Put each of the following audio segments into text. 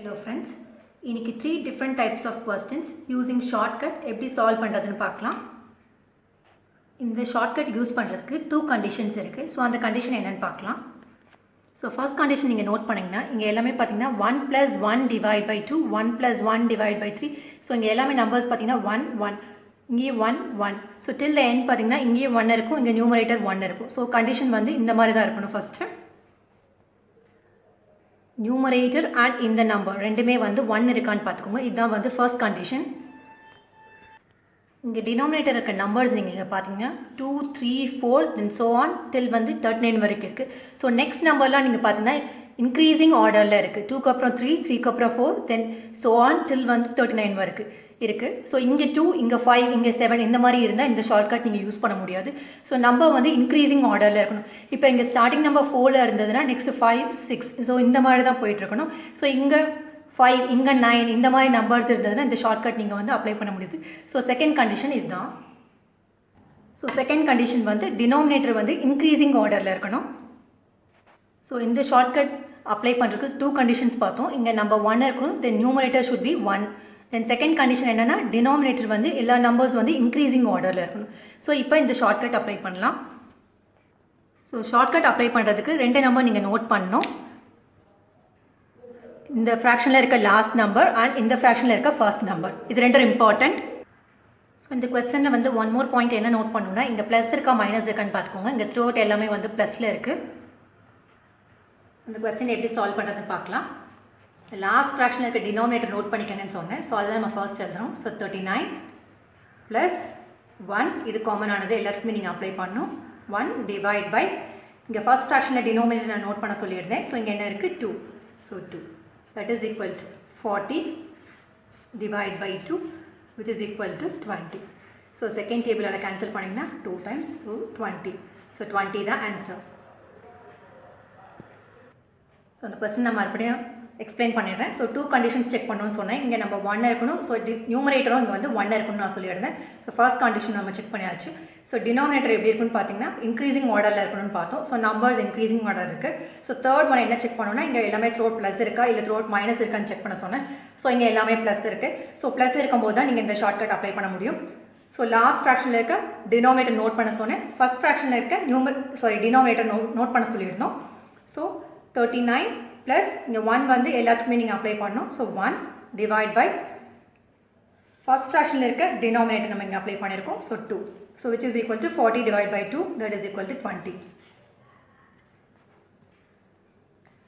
Hello friends, இன்னைக்கு 3 different types of questions using shortcut எப்படி solve பண்றதுன்னு பார்க்கலாம். இந்த shortcut யூஸ் பண்றதுக்கு 2 conditions இருக்கு. ஸோ அந்த கண்டிஷன் என்னன்னு பார்க்கலாம். ஸோ ஃபர்ஸ்ட் கண்டிஷன் நீங்கள் நோட் பண்ணிங்கன்னா இங்கே எல்லாமே பார்த்தீங்கன்னா 1 + 1 divide by 2 1 + 1 divide by 3. So இங்கே எல்லாமே நம்பர்ஸ் பார்த்தீங்கன்னா 1 1 இங்கே 1 1. ஸோ டில் த எண்ட் பார்த்தீங்கன்னா இங்கே 1 இருக்கும், இங்கே நியூமரேட்டர் 1 இருக்கும். ஸோ கண்டிஷன் வந்து இந்த மாதிரி தான் இருக்கணும். ஃபஸ்ட்டு நியூமரேட்டர் அண்ட் இந்த நம்பர் ரெண்டுமே வந்து 1 இருக்கான்னு பார்த்துக்கோங்க. இதுதான் வந்து ஃபர்ஸ்ட் கண்டிஷன். இங்கே டினாமினேட்டர் இருக்க நம்பர்ஸ் நீங்கள் பார்த்தீங்கன்னா 2 3 4 தென் ஸோ ஆன் டில் வந்து 39 வரைக்கும் இருக்குது. ஸோ நெக்ஸ்ட் நம்பர்லாம் நீங்கள் பார்த்தீங்கன்னா இன்க்ரீசிங் ஆர்டரில் இருக்குது. 2க்கு அப்புறம் 3 3க்கு அப்புறம் 4 தென் ஸோ ஆன் டில் வந்து 39 வரைக்கும் இருக்குது. ஸோ இங்கே 2 இங்கே 5 இங்கே 7 இந்த மாதிரி இருந்தால் இந்த ஷார்ட்கட் நீங்கள் யூஸ் பண்ண முடியாது. ஸோ நம்பர் வந்து இன்க்ரீசிங் ஆர்டரில் இருக்கணும். இப்போ இங்கே ஸ்டார்டிங் நம்பர் 4ல் இருந்ததுன்னா நெக்ஸ்ட் 5 6 ஸோ இந்த மாதிரி தான் போயிட்டுருக்கணும். ஸோ இங்கே 5 இங்கே 9 இந்த மாதிரி நம்பர்ஸ் இருந்ததுன்னா இந்த ஷார்ட்கட் நீங்கள் வந்து அப்ளை பண்ண முடியுது. ஸோ செகண்ட் கண்டிஷன் இதுதான். ஸோ செகண்ட் கண்டிஷன் வந்து டினாமினேட்டர் வந்து இன்க்ரீசிங் ஆர்டரில் இருக்கணும். ஸோ இந்த ஷார்ட்கட் அப்ளை பண்ணுறதுக்கு 2 கண்டிஷன்ஸ் பார்த்தோம். இங்கே நம்பர் 1 இருக்கணும், then numerator should be 1. Then second condition என்னென்னா டினாமினேட்டர் வந்து எல்லா நம்பர்ஸ் வந்து இன்க்ரீசிங் ஆர்டரில் இருக்கணும். ஸோ இப்போ இந்த ஷார்ட்கட் அப்ளை பண்ணலாம். ஸோ ஷார்ட்கட் அப்ளை பண்ணுறதுக்கு 2 நம்பர் நீங்கள் நோட் பண்ணணும். இந்த ஃப்ராக்ஷனில் இருக்க லாஸ்ட் நம்பர் அண்ட் இந்த ஃப்ராக்ஷனில் இருக்க ஃபர்ஸ்ட் நம்பர், இது ரெண்டும் இம்பார்ட்டண்ட். ஸோ இந்த கொஸ்டினில் வந்து ஒன் மோர் பாயிண்ட் என்ன நோட் பண்ணணும்னா இங்கே ப்ளஸ் இருக்கா மைனஸ் இருக்கான்னு பார்த்துக்கோங்க. இங்கே த்ரூ அவுட் எல்லாமே வந்து ப்ளஸில் இருக்குது. இந்த கொஸ்டின் எப்படி சால்வ் பண்ணுறதுன்னு பார்க்கலாம். லாஸ்ட் ஃப்ராக்ஷனில் இருக்க டினாமினேட்டர் நோட் பண்ணிக்கங்கன்னு சொன்னேன். ஸோ அதுதான் நம்ம ஃபர்ஸ்ட் எழுதுறோம். ஸோ 39 ப்ளஸ் 1 இது காமனானது எல்லாத்துக்குமே நீங்கள் அப்ளை பண்ணணும். 1 டிவைட் பை இங்கே ஃபர்ஸ்ட் ஃப்ராக்ஷனில் டினாமினேட்டர் நான் நோட் பண்ண சொல்லியிருந்தேன். ஸோ இங்கே என்ன இருக்குது 2. So 2 that is equal to 40 divide by 2 which is equal to 20. So second table ala cancel பண்ணீங்கன்னா 2 times so 20. So 20 தான் answer. ஸோ அந்த கொஸ்டின் நான் மறுபடியும் எக்ஸ்பிளைன் பண்ணிடுறேன். ஸோ 2 கண்டிஷன்ஸ் செக் பண்ணணும்னு சொன்னேன். இங்கே நம்ம 1 இருக்கணும். ஸோ நியூமரேட்டரும் இங்கே வந்து 1 இருக்கணும்னு நான் சொல்லியிருந்தேன். ஸோ ஃபர்ஸ்ட் கண்டிஷன் நம்ம செக் பண்ணியாச்சு. ஸோ டினாமினேட்டர் எப்படி இருக்குன்னு பார்த்தீங்கன்னா இன்க்ரீசிங் ஆர்டரில் இருக்கணும்னு பார்த்தோம். ஸோ நம்பர்ஸ் இன்க்ரீசிங் ஆர்டர் இருக்குது. ஸோ தேர்ட் ஒன் என்ன செக் பண்ணணும்னா இங்கே எல்லாமே த்ரோட் ப்ளஸ் இருக்கா இல்லை த்ரோட் மைனஸ் இருக்கான்னு செக் பண்ண சொன்னேன். ஸோ இங்கே எல்லாமே ப்ளஸ் இருக்குது. ஸோ ப்ளஸ் இருக்கும்போது தான் நீங்கள் இந்த ஷார்ட்கட் அப்ளை பண்ண முடியும். ஸோ லாஸ்ட் ஃப்ராக்ஷனில் இருக்க டினாமினேட்டர் நோட் பண்ண சொன்னேன். ஃபர்ஸ்ட் ஃப்ராக்ஷனில் இருக்க டினாமினேட்டர் நோட் பண்ண சொல்லியிருந்தோம். ஸோ 39 ப்ளஸ் இங்கே 1 வந்து எல்லாத்துக்குமே நீங்கள் அப்ளை பண்ணணும். ஸோ 1 டிவைட் பை ஃபர்ஸ்ட் ஃப்ராக்ஷனில் இருக்க டினாமினேட்டர் நம்ம இங்கே அப்ளை பண்ணியிருக்கோம். So 2. So which is equal to 40 divided by 2 that is equal to 20.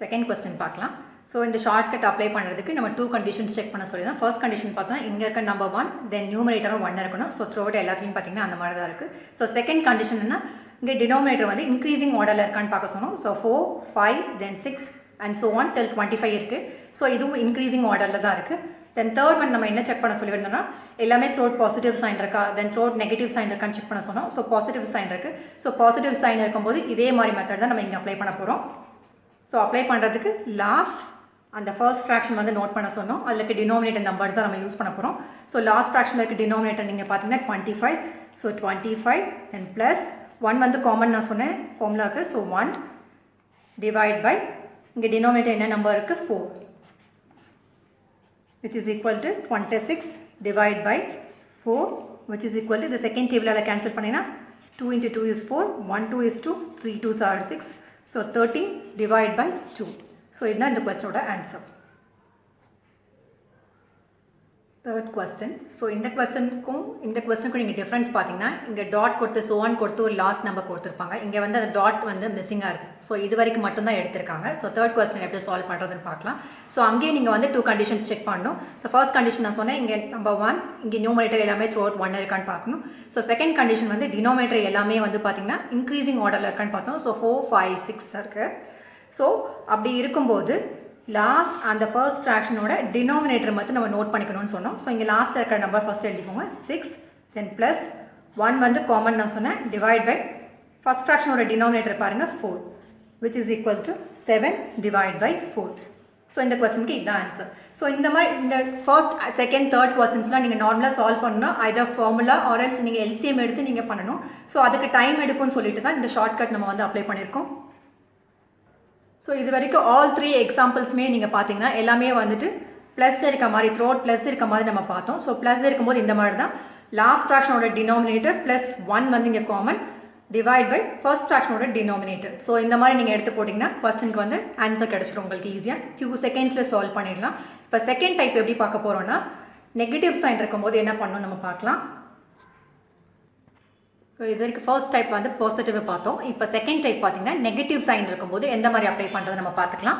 Second question பார்க்கலாம். ஸோ இந்த ஷார்ட்கட் அப்ளை பண்ணுறதுக்கு நம்ம 2 கண்டிஷன்ஸ் செக் பண்ண சொல்லி தான். ஃபர்ஸ்ட் கண்டிஷன் பார்த்தோம் இங்கே இருக்க நம்பர் 1 தென் நியூமரேட்டரும் 1 இருக்கணும். ஸோ த்ரூ அவுட் எல்லாத்துலையும் பார்த்தீங்கன்னா அந்த மாதிரி தான் இருக்குது. ஸோ செகண்ட் கண்டிஷன் என்ன இங்கே டினாமினேட்டர் வந்து இன்க்ரீசிங் ஆர்டரில் இருக்கான்னு பார்க்க சொன்னோம். So 4 5 then 6 and so one டில் 25 இருக்குது. ஸோ இதுவும் இன்க்ரீசிங் ஆர்டரில் தான் இருக்குது. தென் தேர்ட் ஒன் நம்ம என்ன செக் பண்ண சொல்லியிருந்தோம்னா எல்லாமே த்ரோட் பாசிட்டிவ் சைன் இருக்கா தென் த்ரோட் நெகட்டிவ் சைன் இருக்கான்னு செக் பண்ண சொன்னோம். ஸோ பாசிட்டிவ் சைன் இருக்குது. ஸோ பாசிட்டிவ் சைன் இருக்கும்போது இதே மாதிரி மெத்தட் தான் நம்ம இங்கே அப்ளை பண்ண போகிறோம். ஸோ அப்ளை பண்ணுறதுக்கு லாஸ்ட் அந்த ஃபர்ஸ்ட் ஃப்ராக்ஷன் வந்து நோட் பண்ண சொன்னோம். அதுக்கு டினாமினேட்டர் நம்பர்ஸ் தான் நம்ம யூஸ் பண்ண போகிறோம். ஸோ லாஸ்ட் ஃப்ராக்ஷனில் இருக்க டினாமினேட்டர் நீங்கள் பார்த்தீங்கன்னா 25. ஸோ 25 அண்ட் ப்ளஸ் 1 வந்து காமன் நான் சொன்னேன் ஃபார்முலாவுக்கு. ஸோ 1 டிவைட் பை இங்கே டினாமினேட்டர் என்ன நம்பர் இருக்குது 4 which is equal to 26 divide by 4 which is equal to the second table ala cancel பண்ணீனா 2 into 2 is 4 1 2 is 2 3 2s are 6. So 13 divide by 2. So இதுதான் இந்த கொஸ்டினோட answer. Third question. So இந்த கொஸ்டினுக்கும் நீங்கள் difference பார்த்தீங்கன்னா இங்கே dot கொடுத்து so one கொடுத்து ஒரு last number கொடுத்துருப்பாங்க. இங்கே வந்து அந்த டாட் வந்து மிஸ்ஸிங்காக இருக்கும். ஸோ இது வரைக்கும் மட்டும்தான் எடுத்திருக்காங்க. ஸோ தேர்ட் கொஸ்டின் எப்படி சால்வ் பண்ணுறதுன்னு பார்க்கலாம். ஸோ அங்கேயே நீங்கள் வந்து 2 கண்டிஷன்ஸ் செக் பண்ணணும். ஸோ ஃபர்ஸ்ட் கண்டிஷன் நான் சொன்னேன் இங்கே நம்பர் 1 இங்கே நியூமரேட்டர் எல்லாமே த்ரூ அவுட் 1 இருக்கான்னு பார்க்கணும். ஸோ செகண்ட் கண்டிஷன் வந்து டினாமினேட்டர் எல்லாமே வந்து பார்த்தீங்கன்னா இன்க்ரீசிங் ஆர்டரில் இருக்கான்னு பார்த்தோம். ஸோ 4 5 6 இருக்குது. ஸோ அப்படி இருக்கும்போது லாஸ்ட் அந்த ஃபர்ஸ்ட் ஃப்ராக்ஷனோட டினாமினேட்டர் மட்டும் நம்ம நோட் பண்ணிக்கணும்னு சொன்னோம். ஸோ இங்கே லாஸ்ட்டில் இருக்கிற நம்பர் ஃபஸ்ட் எழுதிக்கோங்க 6 தென் ப்ளஸ் 1 வந்து காமன் நான் சொன்னேன் டிவைட் பை ஃபர்ஸ்ட் ஃப்ராக்ஷனோட டினாமினேட்டர் பாருங்கள் 4 which is equal to 7 divide by 4. So இந்த கொஸ்டினுக்கு இதுதான் ஆன்சர். ஸோ இந்த மாதிரி இந்த ஃபர்ஸ்ட் செகண்ட் தேர்ட் கொஸ்டின்ஸ்லாம் நீங்கள் நார்மலாக சால்வ் பண்ணணும். ஐதர் ஃபார்முலா ஆர்எல்ஸ் நீங்கள் எல்சிஎம் எடுத்து நீங்கள் பண்ணணும். ஸோ அதுக்கு டைம் எடுக்கும்னு சொல்லிட்டு தான் இந்த ஷார்ட்கட் நம்ம வந்து அப்ளை பண்ணியிருக்கோம். ஸோ இது வரைக்கும் ஆல் 3 எக்ஸாம்பிள்ஸுமே நீங்கள் பார்த்தீங்கன்னா எல்லாமே வந்துட்டு ப்ளஸ் இருக்க மாதிரி த்ரோட் ப்ளஸ் இருக்க மாதிரி நம்ம பார்த்தோம். ஸோ ப்ளஸ் இருக்கும்போது இந்த மாதிரி தான் லாஸ்ட் ஃப்ராக்ஷனோட டினாமினேட்டர் ப்ளஸ் 1 வந்து இங்கே காமன் டிவைட் பை ஃபர்ஸ்ட் ஃப்ராக்ஷனோட டினாமினேட்டர். ஸோ இந்த மாதிரி நீங்கள் எடுத்து போட்டிங்கன்னா கொஸ்டினுக்கு வந்து ஆன்சர் கிடச்சிடும் உங்களுக்கு ஈஸியாக. ஃபியூ செகண்ட்ஸில் சால்வ் பண்ணிடலாம். இப்போ செகண்ட் டைப் எப்படி பார்க்க போகிறோன்னா நெகட்டிவ் சைன் இருக்கும்போது என்ன பண்ணணும் நம்ம பார்க்கலாம். ஸோ இது வரைக்கும் ஃபர்ஸ்ட் டைப் வந்து பாசிட்டிவ் பார்த்தோம். இப்போ செகண்ட் டைப் பார்த்தீங்கன்னா நெகட்டிவ் சைன் இருக்கும்போது எந்த மாதிரி அப்ளை பண்ணுறது நம்ம பார்த்துக்கலாம்.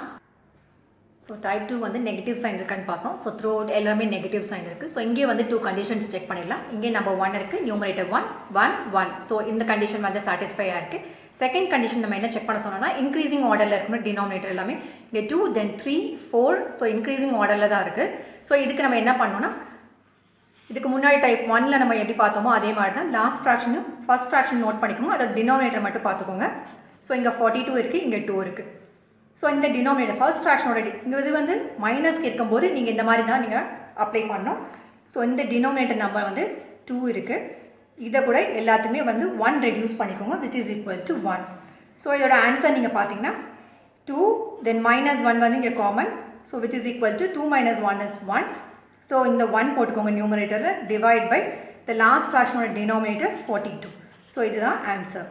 ஸோ டைப் 2 வந்து நெகட்டிவ் சைன் இருக்கான்னு பார்த்தோம். ஸோ த்ரூ அவுட் எல்லாமே நெகட்டிவ் சைன் இருக்குது. ஸோ இங்கே வந்து 2 கண்டிஷன்ஸ் செக் பண்ணிடலாம். இங்கே நம்பர் 1 இருக்குது, நியூமரேட்டர் 1 1 1. ஸோ இந்த கண்டிஷன் வந்து சாட்டிஸ்ஃபை ஆயிருக்கு. செகண்ட் கண்டிஷன் நம்ம என்ன செக் பண்ண சொன்னோம்னா இன்க்ரீசிங் ஆர்டரில் இருக்கணும் டினாமினேட்டர் எல்லாமே. இங்கே 2 தென் 3 4. ஸோ இன்க்ரீசிங் ஆர்டரில் தான் இருக்குது. ஸோ இதுக்கு நம்ம என்ன பண்ணோம்னா இதுக்கு முன்னாடி டைப் 1ல் நம்ம எப்படி பார்த்தோமோ அதே மாதிரி தான் லாஸ்ட் ஃப்ராக்ஷனும் ஃபர்ஸ்ட் ஃப்ராக்ஷன் நோட் பண்ணிக்கோங்க. அதை டினாமினேட்டர் மட்டும் பார்த்துக்கோங்க. ஸோ இங்கே 42 இருக்குது, இங்கே 2 இருக்குது. ஸோ இந்த டினாமினேட்டர் ஃபர்ஸ்ட் ஃப்ராக்ஷனோட இங்கே இது வந்து மைனஸ்க்கு இருக்கும்போது நீங்கள் இந்த மாதிரி தான் நீங்கள் அப்ளை பண்ணணும். ஸோ இந்த டினாமினேட்டர் நம்பர் வந்து 2 இருக்குது. இதை கூட எல்லாத்துக்குமே வந்து 1 ரெடியூஸ் பண்ணிக்கோங்க which is equal to 1. So இதோட ஆன்சர் நீங்கள் பார்த்தீங்கன்னா 2 தென் -1 வந்து இங்கே common. So which is equal to 2 - 1 is 1. So இந்த 1 போட்டுக்கோங்க நியூமரேட்டரில் டிவைட் பை த லாஸ்ட் ஃப்ராக்ஷனோட டினாமினேட்டர் 42. ஸோ இதுதான் ஆன்சர்.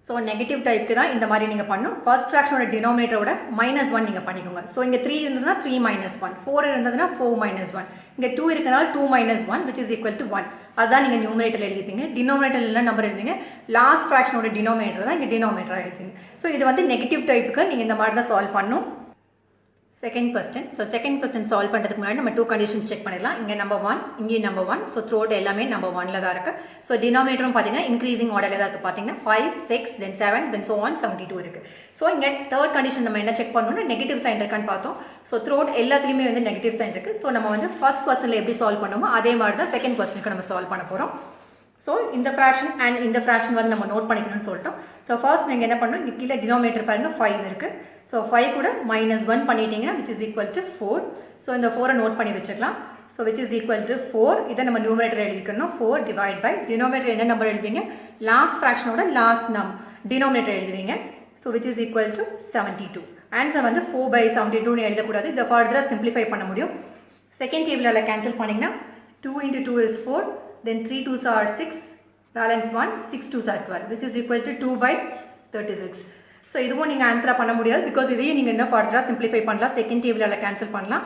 ஸோ நெகட்டிவ் டைப்புக்கு தான் இந்த மாதிரி நீங்கள் பண்ணணும். ஃபர்ஸ்ட் ஃப்ராக்ஷனோட டினாமினேட்டரோட -1 நீங்கள் பண்ணிக்கோங்க. ஸோ இங்கே 3 இருந்ததுன்னா 3 - 1, 4 இருந்ததுன்னா 4 - 1, இங்கே 2 இருக்கிறனால 2 - 1 விச் இஸ் ஈக்குவல் டு 1. அதுதான் நீங்கள் நியூமரேட்டர் எழுதிப்பீங்க. டினாமினேட்டர் என்ன நம்பர் எழுதிங்க, லாஸ்ட் ஃப்ராக்ஷனோட டினாமினேட்டர் தான் இங்கே டினாமினேட்டராக எழுதிங்க. ஸோ இது வந்து நெகட்டிவ் டைப்புக்கு நீங்கள் இந்த மாதிரி தான் சால்வ் பண்ணணும். Second question. So second question solve பண்ணுறதுக்கு முன்னாடி நம்ம 2 கண்டிஷன்ஸ் செக் பண்ணிடலாம். இங்கே நம்பர் 1, இங்கே நம்பர் 1. ஸோ த்ரூ அவுட் எல்லாமே நம்பர் 1ல் தான் இருக்குது. ஸோ டினாமினேட்டரும் பார்த்தீங்கன்னா இன்க்ரீசிங் ஆர்டரில் தான் இருக்குது. பார்த்தீங்கன்னா 5 6 தென் 7 தென் ஸோ ஆன் 72 இருக்குது. ஸோ இங்கே தேர்ட் கண்டிஷன் நம்ம என்ன செக் பண்ணணும்னா நெகட்டிவ் சைன் இருக்கான்னு பார்த்தோம். ஸோ த்ரூ அவுட் எல்லாத்துலேயுமே வந்து நெகட்டிவ் சைன் இருக்குது. ஸோ நம்ம வந்து ஃபர்ஸ்ட் கொஸ்டினில் எப்படி சால்வ் பண்ணுமோ அதே மாதிரி தான் செகண்ட் கொஸ்டினுக்கு நம்ம சால்வ் பண்ண போகிறோம். ஸோ இந்த ஃப்ராக்ஷன் அண்ட் இந்த ஃப்ராக்ஷன் வந்து நம்ம நோட் பண்ணிக்கணும்னு சொல்லிட்டோம். ஸோ ஃபர்ஸ்ட் நீங்கள் என்ன பண்ணணும், இங்கே கீழே டினாமினேட்டர் பாருங்கள் 5 இருக்குது. ஸோ 5 கூட -1 பண்ணிட்டீங்கன்னா which is equal to 4. So இந்த 4 நோட் பண்ணி வச்சுக்கலாம். So which is equal to 4. இதை நம்ம நியூமரேட்டர் எழுதிக்கணும். 4 டிவைட் பை டினாமினேட்டர் என்ன நம்பர் எழுதுவீங்க, லாஸ்ட் ஃப்ராக்ஷனோட லாஸ்ட் டினாமினேட்டர் எழுதுவீங்க. So which is equal to 72. Answer வந்து 4/72 எழுதக்கூடாது. இதை ஃபர்தராக சிம்பிளிஃபை பண்ண முடியும். செகண்ட் டேபிளில் கேன்சல் பண்ணிங்கன்னா 2 × 2 is 4. Then 3 2s are 6, balance 1, 6 2s are 12, which is equal to 2/36. So இதுவும் நீங்கள் ஆன்சராக பண்ண முடியாது. பிகாஸ் இதையும் நீங்கள் இன்னும் ஃபர்தராக சிம்பிளிஃபை பண்ணலாம். செகண்ட் டேபிளில் கேன்சல் பண்ணலாம்.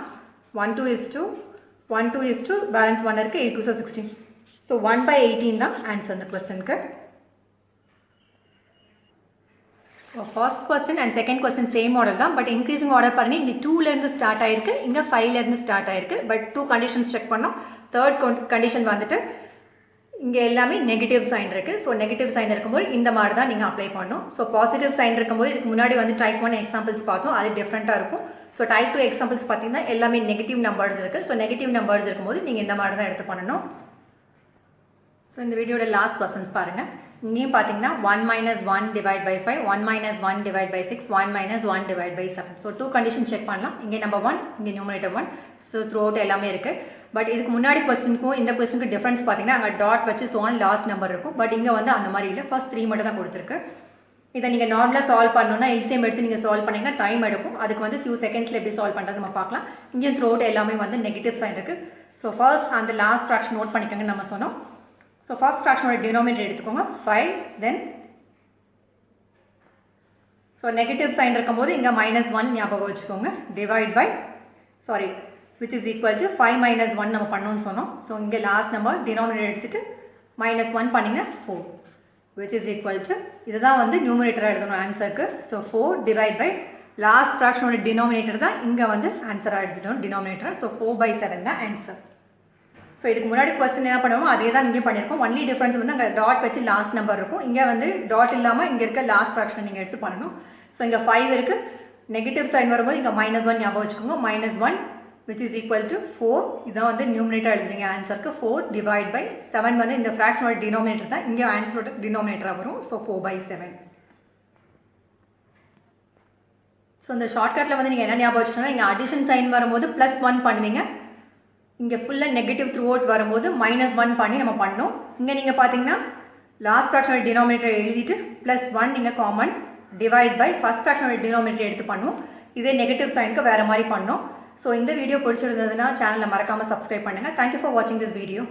1 2 is 2, 1 2 is 2, பேலன்ஸ் 1 இருக்குது, 8 2s are 16. ஸோ 1/18 தான் ஆன்சர் இந்த கொஸ்டினுக்கு. So first question and second question same order தான். பட் இன்க்ரீசிங் ஆர்டர் பாருங்கள், இங்கே 2லேருந்து ஸ்டார்ட் ஆயிருக்கு, இங்கே 5லேருந்து ஸ்டார்ட் ஆயிருக்கு. பட் 2 கண்டிஷன்ஸ் செக் பண்ணோம். தேர்ட் கண்டிஷன் வந்துட்டு இங்கே எல்லாமே நெகட்டிவ் சைன் இருக்குது. ஸோ நெகட்டிவ் சைன் இருக்கும்போது இந்த மாதிரி தான் நீங்கள் அப்ளை பண்ணணும். ஸோ பாசிட்டிவ் சைன் இருக்கும்போது இதுக்கு முன்னாடி வந்து டைப் 1 எக்ஸாம்பிள்ஸ் பார்த்தோம், அது டிஃப்ரெண்ட்டாக இருக்கும். ஸோ டைப் 2 எக்ஸாம்பிள்ஸ் பார்த்தீங்கன்னா எல்லாமே நெகட்டிவ் நம்பர்ஸ் இருக்குது. ஸோ நெகட்டிவ் நம்பர்ஸ் இருக்கும்போது நீங்கள் இந்த மாதிரி தான் எடுத்து பண்ணணும். ஸோ இந்த வீடியோட லாஸ்ட் கொஸ்டின்ஸ் பாருங்கள். இங்கேயும் பார்த்தீங்கன்னா 1 - 1 divide by 5, 1 - 1 divide by 6, 1 - 1 divide by 7. So 2 condition check பண்ணலாம். இங்கே நம்பர் 1, இங்கே நியூமரேட்டர் 1. ஸோ த்ரூ அவுட் எல்லாமே இருக்குது. பட் இதுக்கு முன்னாடி கொஸ்டினுக்கும் இந்த கொஸ்டினுக்கு டிஃப்ரென்ஸ் பார்த்தீங்கன்னா அங்கே டாட் வச்சு ஸோ ஆன் லாஸ்ட் நம்பர் இருக்கும். பட் இங்கே வந்து அந்த மாதிரி இல்லை, ஃபர்ஸ்ட் 3 மட்டும் தான் கொடுத்துருக்கு. இதை நீங்கள் நார்மலாக சால்வ் பண்ணணும்னா எல்சிஎம் எடுத்து நீங்கள் சால்வ் பண்ணிங்கன்னா டைம் எடுக்கும். அதுக்கு வந்து ஃபியூ செகண்ட்ஸில் எப்படி சால்வ் பண்ணுறது நம்ம பார்க்கலாம். இங்கே த்ரூ அவுட் எல்லாமே வந்து நெகட்டிவ் சைன் இருக்குது. ஸோ ஃபர்ஸ்ட் அந்த லாஸ்ட் ஃப்ராக்ஷன் நோட் பண்ணிக்கோங்கன்னு நம்ம சொன்னோம். ஸோ ஃபர்ஸ்ட் ஃப்ராக்ஷனோட டினாமினேட்டர் எடுத்துக்கோங்க 5. தென் ஸோ நெகட்டிவ் சைன் இருக்கும்போது இங்கே -1 ஞாபகம் வச்சுக்கோங்க. Divide by which is equal to 5 - 1 நம்ம பண்ணணும்னு சொன்னோம். ஸோ இங்கே லாஸ்ட் நம்பர் டினாமினேட்டர் எடுத்துகிட்டு -1 பண்ணிங்கன்னா 4 which is equal to இதுதான் வந்து நியூமரேட்டராக எழுதணும் ஆன்சருக்கு. ஸோ 4 டிவைட் பை லாஸ்ட் ஃப்ராக்ஷனோட டினாமினேட்டர் தான் இங்கே வந்து ஆன்சராக எழுதிட்டோம் டினாமினேட்டர். ஸோ 4/7 தான் ஆன்சர். ஸோ இதுக்கு முன்னாடி கொஸ்டின் என்ன பண்ணுவோம் அதே தான் இங்கே பண்ணியிருக்கோம். ஒன்லி டிஃப்ரென்ஸ் வந்து அங்கே டாட் வச்சு லாஸ்ட் நம்பர் இருக்கும். இங்கே வந்து டாட் இல்லாமல் இங்கே இருக்க லாஸ்ட் ஃப்ராக்ஷனை நீங்கள் எடுத்து பண்ணணும். ஸோ இங்கே 5 இருக்குது. நெகட்டிவ் சைன் வரும்போது இங்கே -1 ஞாபகம் வச்சுக்கோங்க. -1 which is equal to 4. இதான் வந்து நியூமரேட்டர் எழுதுவீங்க ஆன்சருக்கு. 4 டிவைட் பை 7 வந்து இந்த ஃப்ராக்ஷனோட டினாமினேட்டர் தான் இங்கே ஆன்சரோட டினாமினேட்டராக வரும். ஸோ 4/7. ஸோ இந்த ஷார்ட்கட்டில் வந்து நீங்கள் என்ன ஞாபகம் வச்சுக்கோங்கன்னா இங்கே அடிஷன் சைன் வரும்போது +1 பண்ணுவீங்க. இங்கே ஃபுல்லாக நெகட்டிவ் த்ரூ அவுட் வரும்போது -1 பண்ணி நம்ம பண்ணோம். இங்கே நீங்கள் பார்த்தீங்கன்னா லாஸ்ட் ஃப்ராக்ஷனோட டினாமினேட்டர் எழுதிட்டு +1 நீங்கள் காமன் டிவைட் பை ஃபர்ஸ்ட் ஃப்ராக்ஷனோட டினாமினேட்டர் எடுத்து பண்ணுவோம். இதே நெகட்டிவ் சைனுக்கு வேறு மாதிரி பண்ணோம். ஸோ இந்த வீடியோ பிடிச்சிருந்ததுன்னா சேனலை மறக்காமல் சப்ஸ்கிரைப் பண்ணுங்கள். தேங்க்யூ ஃபார் வாட்சிங் திஸ் வீடியோ.